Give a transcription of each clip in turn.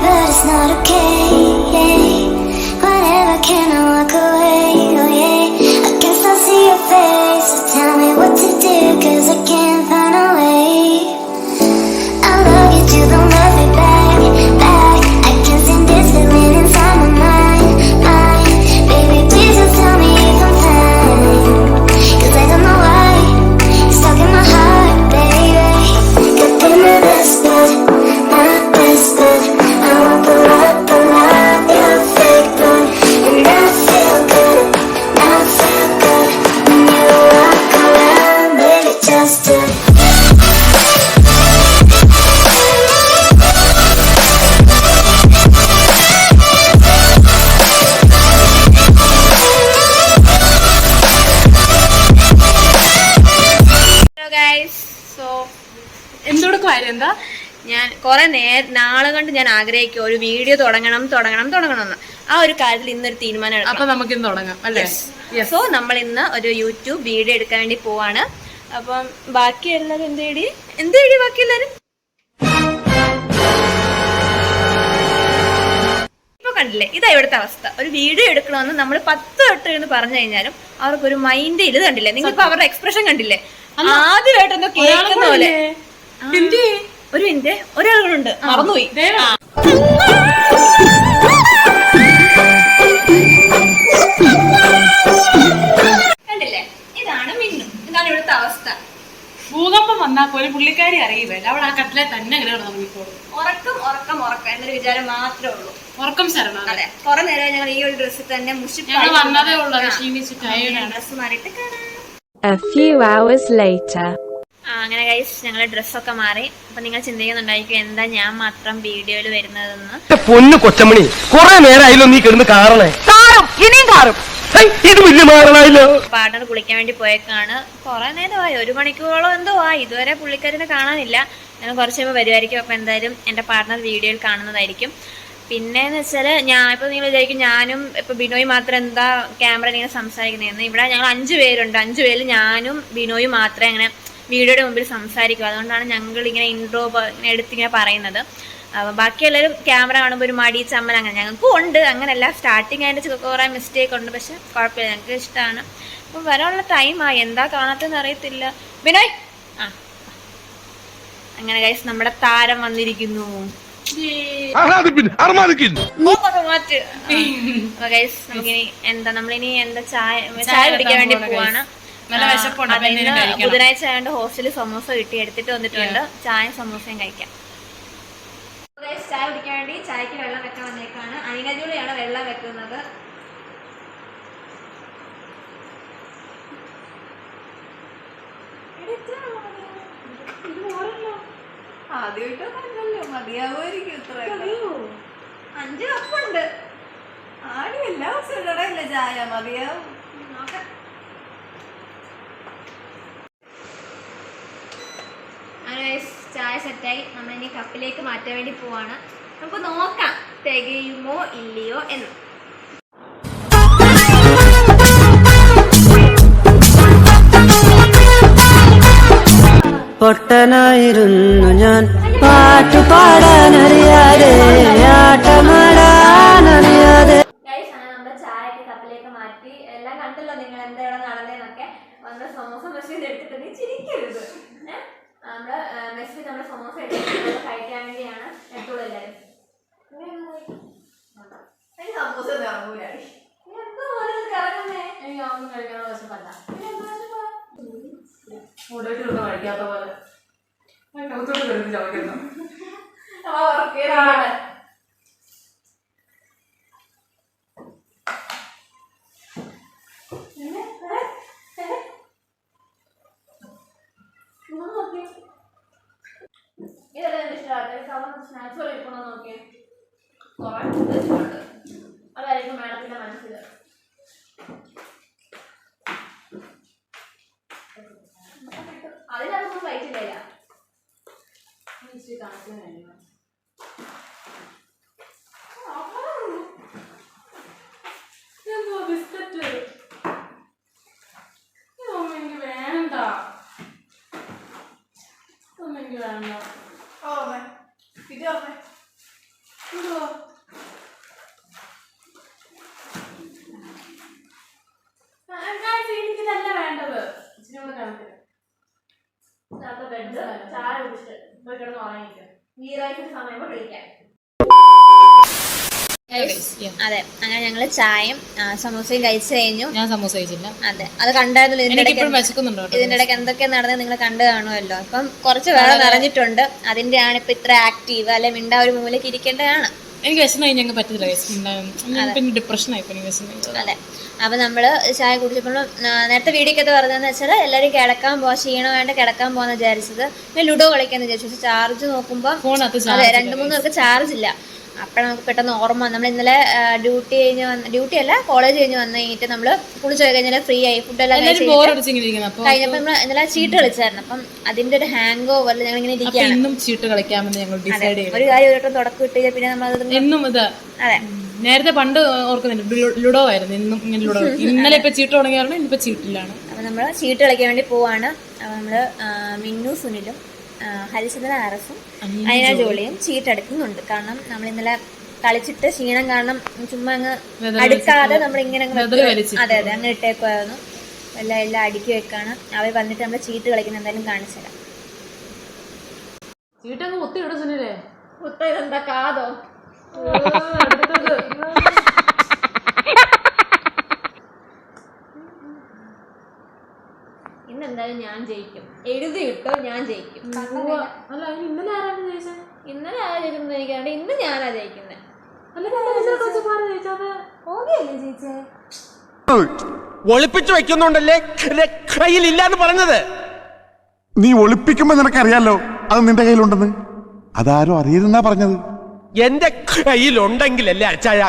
but it's not okay. Whatever, can I walk away? Oh yeah, I can still see your face. So tell me what to do, 'cause I can't find a way. I love you till they'll love me back, back. I can't stand this feeling inside my mind. Baby, please just tell me if I'm fine, 'cause I don't know why you're stuck in my heart, baby. Could be my best, but not best, but I won't pull up, you're fake, but and I feel good, when you walk around, baby, just to. എന്താ ഞാൻ കുറെ നാളെ കൊണ്ട് ഞാൻ ആഗ്രഹിക്കും ഒരു video തുടങ്ങണമെന്ന്. ആ ഒരു കാര്യത്തിൽ ഇന്നൊരു തീരുമാനം. അപ്പൊ നമുക്ക് ഇന്ന് തുടങ്ങാം അല്ലേ? സോ നമ്മൾ ഇന്ന് ഒരു യൂട്യൂബ് വീഡിയോ എടുക്കാൻ വേണ്ടി പോവാണ്. അപ്പം ബാക്കി എല്ലാവരും എന്തേടി ബാക്കി എല്ലാവരും ഇപ്പൊ കണ്ടില്ലേ? ഇതാ ഇവിടുത്തെ അവസ്ഥ. ഒരു വീഡിയോ എടുക്കണമെന്ന് നമ്മൾ 10 വട്ടം എന്ന് പറഞ്ഞു കഴിഞ്ഞാലും അവർക്കൊരു മൈൻഡ് ഇത് കണ്ടില്ലേ? നിങ്ങൾക്ക് അവരുടെ എക്സ്പ്രഷൻ കണ്ടില്ലേ? ആദ്യമായിട്ടൊന്ന് കേൾക്കുന്ന പോലെ. ഒരു മിനിറ്റ്, ഒരാളുണ്ട് മറന്നുപോയി. കണ്ടില്ലേ? ഇതാണ് മിന്നു. ഇതാണ് ഇവിടുത്തെ അവസ്ഥ. ഭൂകമ്പം വന്നാൽ പോലും പുള്ളിക്കാരി അറിയില്ല. അവൾ ആ കട്ടിലെ തന്നെ അങ്ങനെ നോക്കിക്കോളും. ഉറക്കം എന്നൊരു വിചാരം മാത്രമേ ഉള്ളൂ. ഉറക്കം ശരണം. അതെ, കുറെ നേരം ഞങ്ങൾ ഈ ഒരു ഡ്രസ്സിൽ തന്നെ വന്നതേ ഉള്ളൂ. ഡ്രസ് മാറിയിട്ട് കാണാം. A few hours later. അങ്ങനെ ഗൈസ് ഞങ്ങൾ ഡ്രസ്സൊക്കെ മാറി. അപ്പൊ നിങ്ങൾ ചിന്തിക്കുന്നുണ്ടായിരിക്കും എന്താ ഞാൻ മാത്രം വീഡിയോയിൽ വരുന്നതെന്ന്. പൊന്നു കൊച്ചമണി, കുറെ നേരമായല്ലോ നീ കിടന്ന് കാറണേ. ഇനിയും കാറും. ഇത് വലിയ മാറണായല്ലോ. പാർട്ണർ കുളിക്കാൻ വേണ്ടി പോയേക്കാണ്. കുറെ നേരമായി, 1 മണിക്കൂറോളം എന്തോ ആയി. ഇതുവരെ പുള്ളിക്കാരനെ കാണാനില്ല. ഞാൻ കുറച്ച് കഴിയുമ്പോൾ വരുമായിരിക്കും. അപ്പൊ എന്തായാലും എന്റെ പാർട്ണർ വീഡിയോയിൽ കാണുന്നതായിരിക്കും. പിന്നെന്ന് വെച്ചാല് ഞാൻ ഇപ്പൊ നിങ്ങൾ വിചാരിക്കും ഞാനും ഇപ്പൊ ബിനോയ് മാത്രം എന്താ ക്യാമറ ഇങ്ങനെ സംസാരിക്കുന്നതെന്ന്. ഇവിടെ ഞങ്ങൾ 5 പേരുണ്ട്. 5 പേരിൽ ഞാനും ബിനോയും മാത്രമേ അങ്ങനെ വീഡിയോയുടെ മുമ്പിൽ സംസാരിക്കും. അതുകൊണ്ടാണ് ഞങ്ങൾ ഇങ്ങനെ ഇൻട്രോ എടുത്തിങ്ങനെ പറയുന്നത്. ബാക്കി എല്ലാവരും ക്യാമറ കാണുമ്പോൾ ഒരു മടി ചമ്മൽ അങ്ങനെ ഞങ്ങൾക്കും ഉണ്ട്. അങ്ങനെയല്ല, സ്റ്റാർട്ടിങ് അതിൻ്റെ കുറേ മിസ്റ്റേക്ക് ഉണ്ട്. പക്ഷെ കുഴപ്പമില്ല, ഞങ്ങൾക്ക് ഇഷ്ടമാണ്. അപ്പം വരാനുള്ള ടൈമായി. എന്താ കാണാത്തെന്ന് അറിയത്തില്ല. ബിനോയ് അങ്ങനെ ഗൈസ് നമ്മുടെ താരം വന്നിരിക്കുന്നു. നമുക്കിനി നമ്മളിനി ചായ കുടിക്കാൻ വേണ്ടി പോവാണ്. ബുധനാഴ്ച ആയതുകൊണ്ട് ഹോസ്റ്റലിൽ സമോസ കിട്ടി, എടുത്തിട്ട് വന്നിട്ടുണ്ട്. ചായയും സമോസയും കഴിക്കാം. ചായ കുടിക്കാൻ വേണ്ടി ചായക്ക് വെള്ളം വെക്കാൻ വന്നേക്കാണ്. അനിനജൂളിയാണ് വെള്ളം വെക്കുന്നത്. ആദ്യമായിട്ടല്ലോ മതിയാവുമായിരിക്കും. ഇത്ര 5 കപ്പുണ്ട്. ആദ്യം എല്ലാ ദിവസവും ഇടയില്ല ചായ, മതിയാവും. നോക്കാം. ചായ സെറ്റായി. നമ്മളിനി കപ്പിലേക്ക് മാറ്റാൻ വേണ്ടി പോവാണ്. നമുക്ക് നോക്കാം തികയുമോ ഇല്ലയോ എന്ന്. പൊട്ടനായിരുന്നു ഞാൻ, പാട്ടുപാടാനറിയാതെ, ആട്ടമാടാനറിയാതെ. നമ്മുടെ ചായയൊക്കെ കപ്പിലേക്ക് മാറ്റി. എല്ലാം കണ്ടല്ലോ നിങ്ങൾ എന്താണ് നടന്നതെന്നൊക്കെ. നമ്മുടെ സമോസ മെഷീൻ എടുത്തിട്ട് നീ ചിരിക്കരുത്. നമ്മുടെ മെസ്സിൽ നമ്മുടെ സമോസ എടുത്തിട്ട് കഴിക്കാൻ വേണ്ടിയാണ്. എടുത്തോളൂ എല്ലാവരും. സമോസ ഇറങ്ങൂലേ? ഇറങ്ങുന്നേ എനിക്ക് ഒന്നും കഴിക്കാനുള്ള വശമല്ല. കഴിക്കാത്ത പോലെ ഇതെല്ലാം ഇഷ്ടമാണ്. സ്നാക്സ് കഴിക്കണമെന്ന് നോക്കിയേ. കുറെ ഉദ്ദേശിച്ചുണ്ട്. അതായിരിക്കും മേഡത്തിന്റെ മനസ്സിൽ. അതിനകത്തൊന്നും കഴിച്ചില്ല. കണക്കിന് കഴിക്കണം. ബിസ്ക്കറ്റ് എനിക്ക് വേണ്ട. എനിക്ക് വേണ്ട. ഇത് കഴിഞ്ഞിട്ട് ചായ കുടിച്ചിട്ട് പോയി കിടന്ന് ഉറങ്ങിക്കാം. നീരാഴ്ച സമയം വിളിക്കാം. അതെ, അങ്ങനെ ഞങ്ങള് ചായയും സമൂസയും കഴിച്ചു കഴിഞ്ഞു. ഞാൻ സമൂസ കഴിച്ചില്ല. അതെ, അത് കണ്ടായിരുന്നല്ലോ. ഇതിന്റെ ഇടയ്ക്ക് എന്തൊക്കെ നടന്നത് നിങ്ങൾ കണ്ടു കാണുമല്ലോ. അപ്പം കുറച്ച് വേറെ നിറഞ്ഞിട്ടുണ്ട്. അതിന്റെയാണ് ഇപ്പൊ ഇത്ര ആക്റ്റീവ്. അല്ലെ മിണ്ട ഒരു മൂലക്ക് ഇരിക്കേണ്ടതാണ്. എനിക്ക് വിശന്നായി ഞങ്ങൾക്ക് പറ്റത്തില്ല. പിന്നെ ഡിപ്രഷൻ ആയി. അതെ, അപ്പൊ നമ്മള് ചായ കുടിച്ചപ്പോൾ നേരത്തെ വീഡിയോക്കകത്ത് പറഞ്ഞതെന്ന് വെച്ചാൽ എല്ലാവരും കിടക്കാൻ പോവാ, ക്ഷീണം വേണ്ട കിടക്കാൻ പോവാന്ന് വിചാരിച്ചത്. പിന്നെ ലുഡോ കളിക്കാന്ന് വിചാരിച്ചു. ചാർജ് നോക്കുമ്പോൾ അതെ 2-3 പേർക്ക് ചാർജ് ഇല്ല. അപ്പോഴാണ് നമുക്ക് പെട്ടെന്ന് ഓർമ്മ. നമ്മൾ ഇന്നലെ ഡ്യൂട്ടി അല്ല കോളേജ് കഴിഞ്ഞ് വന്നു കഴിഞ്ഞിട്ട് നമ്മള് കുളിച്ച് പോയി കഴിഞ്ഞാൽ ഫ്രീ ആയി ഫുഡെല്ലാം കഴിഞ്ഞപ്പോ നമ്മൾ ഇന്നലെ ചീട്ട് കളിച്ചായിരുന്നു. അപ്പം അതിന്റെ ഒരു ഹാങ് ഓവറിൽ ഞങ്ങൾ ഇങ്ങനെ ഇരിക്കുകയാണ്. ചീട്ട് കളിക്കാമെന്ന് ഞങ്ങൾ ഡിസൈഡ് ചെയ്തു. ഒരു കാര്യം ഒരു തുടക്കം ഇട്ട് പിന്നെ നമ്മൾ എന്നും ഇത് അതെ നേരത്തെ പണ്ട് ഓർക്കുന്നുണ്ട് ലുഡോ ആയിരുന്നു. ഇന്നും ഇങ്ങനെ ലുഡോ. ഇന്നലെ ഇപ്പൊ ചീട്ട് തുടങ്ങിയായിരുന്നു. ഇന്നിപ്പോ ചീട്ടിലാണ്. അപ്പൊ നമ്മള് ചീട്ട് കളിക്കാൻ വേണ്ടി പോവാണ്. അപ്പൊ നമ്മള് മിന്നു സുനിലും ഹരിചന്ദ്രൻ ആർഎസും അനിന ജോളിയും ചീട്ടെടുക്കുന്നുണ്ട്. കാരണം നമ്മൾ ഇന്നലെ കളിച്ചിട്ട് ക്ഷീണം കാരണം ചുമ്മാ അങ്ങ് അടുക്കാതെ നമ്മൾ ഇങ്ങനെ അതെ അങ്ങനെ ഇട്ടേക്കുമായിരുന്നു. എല്ലാം അടുക്കി വെക്കാണ്. അവർ വന്നിട്ട് നമ്മൾ ചീട്ട് കളിക്കുന്ന എന്തായാലും കാണിച്ചു തരാം. ചീട്ടങ്ങ് കുത്തിയിട സുനിലേ. ഇതെന്താ കാതോ? ഇന്നെന്തായാലും ഞാൻ ജയിക്കും. എഴുതിയിട്ടോ ഞാൻ ജയിക്കും. അല്ല ഇന്നലെ ആരാണ് ജയിച്ചത്? ഇന്നലെ ആരാ ജയിക്കുന്നത് എനിക്കറിയാം. ഇന്ന് ഞാനാ ജയിക്കുന്നത്. ഒളിപ്പിച്ചു വെക്കുന്നുണ്ടല്ലേ കയ്യിലില്ലാന്ന് പറഞ്ഞത്. നീ ഒളിപ്പിക്കുമ്പോ നിനക്കറിയാലോ അത് നിന്റെ കയ്യിലുണ്ടെന്ന്. അതാരും അറിയരുതെന്നാ പറഞ്ഞത്. എന്റെ കയ്യിലുണ്ടെങ്കിലല്ലേ അച്ചായ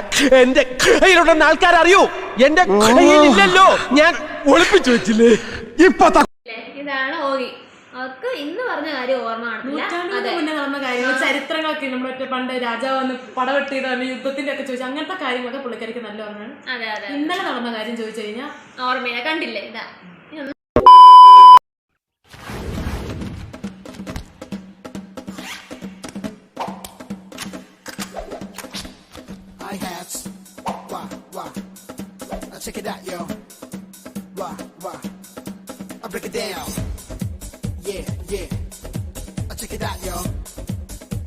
എന്റെ കയ്യിലുണ്ടെന്ന് ആൾക്കാരറിയൂ. എന്റെ കയ്യിലില്ലല്ലോ, ഞാൻ ഒളിപ്പിച്ചു വെച്ചില്ലേ. ഇപ്പൊ ഇതാണ് ഓഗി. അവർക്ക് ഇന്ന് പറഞ്ഞ കാര്യം ഓർമ്മ മുന്നേ നടന്ന കാര്യങ്ങൾ ചരിത്രങ്ങളൊക്കെ നമ്മുടെ പണ്ട് രാജാവ് വന്ന് പടവെട്ടിയത് യുദ്ധത്തിന്റെ ഒക്കെ ചോദിച്ചു. അങ്ങനത്തെ കാര്യങ്ങളൊക്കെ പുള്ളിക്കാരിക്ക് നല്ല ഓർമ്മയാണ്. ഇന്നലെ നടന്ന കാര്യം ചോദിച്ചു കഴിഞ്ഞാൽ ഓർമ്മയില്ല. കണ്ടില്ലേ ഇതാ check it out, yo. Wah, wah. I break it down. Yeah, yeah. Check it out, yo.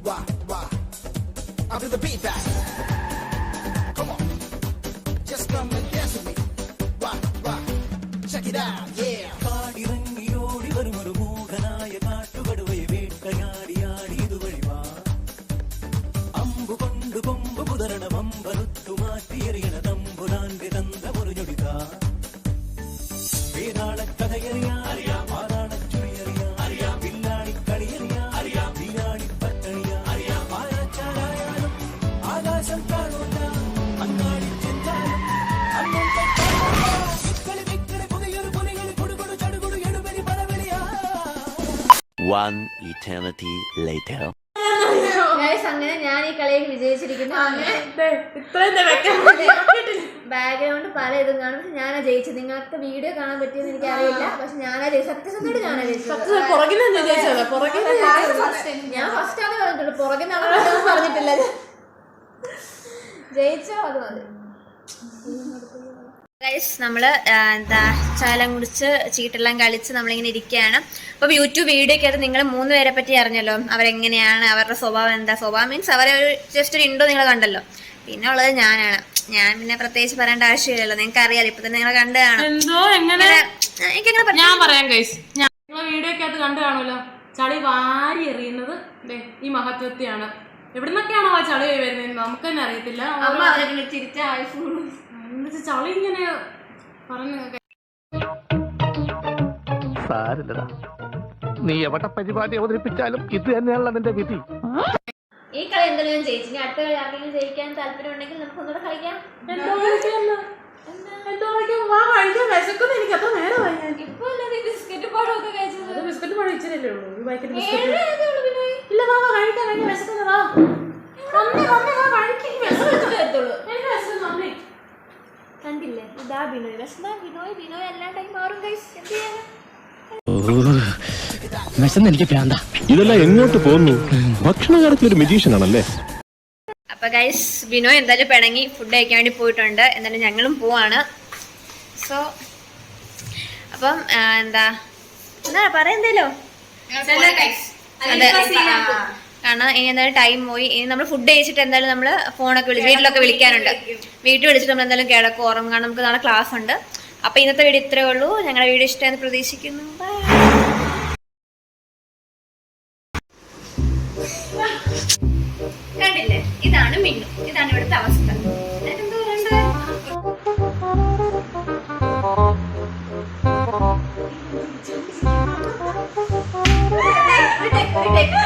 Wah, wah. I'll do the beat back. Come on. Just come and dance with me. Wah, wah. Check it out, yeah. കാടിറങ്ങിയോടി വരുമൊരു മൂകനായ കാട്ടുകടുവയെ വേട്ടയാടി ഇതുവഴി വാ. അമ്പു കൊണ്ട് കൊമ്പ് കുതരണ വമ്പറുത്തു മാറ്റിയെറിയണ തമ്പുരാന്റെ തന്ത ഒരു ഞൊടിതാ. വേദാള കഥയറിയാം, പാതാള ചുഴിയറിയാം, വില്ലാളി കളിയറിയാം, വീരാളി പട്ടണിയാ, പാലച്ചാലായാലും ആകാശം കാണൂല, അങ്ങാടി ചെന്നാലും അങ്ങോട്ട് പുതിയൊരു പുലികളി കൊടുകൊടു ചടുകൊടു എടുപരി പടവെളിയാ. One eternity later. അങ്ങനെ ഞാൻ ഈ കളിയിൽ വിജയിച്ചിരിക്കുന്നു. ബാക്ക്ഗ്രൗണ്ട് പല ഇതും കാണും. ഞാനാ ജയിച്ചത്. നിങ്ങൾക്ക് വീഡിയോ കാണാൻ പറ്റിയെന്ന് എനിക്ക് അറിയില്ല. പക്ഷെ ഞാനാ ജയിച്ചത്. സത്യസന്ധമായിട്ട് ഞാനാ ജയിച്ചത്. ഞാൻ ഫസ്റ്റ് ആണ് പറഞ്ഞിട്ടുള്ളൂ. പുറകിൽ നിന്നാണ് പറഞ്ഞിട്ടില്ല. ജയിച്ചോ അത് മതി. നമ്മള് എന്താ ചാലം കുടിച്ച് ചീട്ടെല്ലാം കളിച്ച് നമ്മളിങ്ങനെ ഇരിക്കുകയാണ്. അപ്പൊ യൂട്യൂബ് വീഡിയോക്കകത്ത് നിങ്ങൾ 3 പേരെ പറ്റി അറിഞ്ഞല്ലോ. അവരെങ്ങനെയാണ്, അവരുടെ സ്വഭാവം എന്താ. സ്വഭാവം മീൻസ് അവരെ ജസ്റ്റ് ഒരു ഇൻട്രോ നിങ്ങൾ കണ്ടല്ലോ. പിന്നെ ഉള്ളത് ഞാനാണ്. ഞാൻ പിന്നെ പ്രത്യേകിച്ച് പറയേണ്ട ആവശ്യമില്ലല്ലോ. നിങ്ങൾക്ക് അറിയാലോ. ഇപ്പൊ തന്നെ നിങ്ങൾ കണ്ടു കാണും. ഞാൻ പറയാം ഗൈസ്, നിങ്ങളെ വീഡിയോക്കകത്ത് കണ്ടു കാണുമല്ലോ. ചളി വാരി എറിയുന്നത് ഈ മഹത്വത്തെയാണ്. എവിടുന്നൊക്കെയാണോ ആ ചളി വരുന്നത് നമുക്ക് തന്നെ അറിയത്തില്ല. ചളി ഇങ്ങനെ പറഞ്ഞു. സാരില്ലടാ, നീ എവിടെ പരിപാടി അവതരിപ്പിച്ചാലും ഇത് തന്നെയാണല്ലോ നിന്റെ വിധി. ഈ കളി എന്തായാലും ഞാൻ ജയിച്ചു. ഇനി അടുത്ത കളി ആർക്കെങ്കിലും ജയിക്കാൻ താല്പര്യം ഉണ്ടെങ്കിൽ നമുക്ക് ഒന്നുകൂടെ കളിക്കാം. ഇപ്പൊ ബിസ്ക്കറ്റ് പാടൊക്കെ കഴിച്ചത്. ബിസ്ക്കറ്റ് പാടം ഇച്ചിരിയല്ലേ ഉള്ളൂ. കണ്ടില്ലേ, ഇതാ ബിനോയ്. പക്ഷെ ബിനോയ് എല്ലാ ടൈം മാറും ഗൈസ്. എന്ത് ചെയ്യാനാ? എനിക്ക് പ്രാന്ത. ഇതെല്ലാം എങ്ങോട്ട് പോകുന്നു? ഭക്ഷണകാര്യത്തിൽ ഒരു മെജീഷ്യൻ ആണല്ലേ. അപ്പൊ ഗൈസ് ബിനോയ് എന്തായാലും പിണങ്ങി ഫുഡ് കഴിക്കാൻ വേണ്ടി പോയിട്ടുണ്ട്. എന്തായാലും ഞങ്ങളും പോവാണ്. സോ അപ്പം എന്താ പറയാ എന്തേലോ കാരണം ഇനി എന്തായാലും ടൈം പോയി. ഇനി നമ്മൾ ഫുഡ് കഴിച്ചിട്ട് എന്തായാലും നമ്മൾ ഫോണൊക്കെ വീട്ടിലൊക്കെ വിളിക്കാനുണ്ട്. വീട്ടിൽ വിളിച്ചിട്ട് നമ്മൾ എന്തായാലും കിടക്കും, ഉറങ്ങും. കാരണം നമുക്ക് നാളെ ക്ലാസ് ഉണ്ട്. അപ്പൊ ഇന്നത്തെ വീഡിയോ ഇത്രേ ഉള്ളൂ. ഞങ്ങളുടെ വീഡിയോ ഇഷ്ടമായെന്ന് പ്രതീക്ഷിക്കുന്നു. കണ്ടില്ലേ, ഇതാണ് മിന്നു, ഇതാണ് ഇവിടുത്തെ അവസ്ഥ. എന്തോ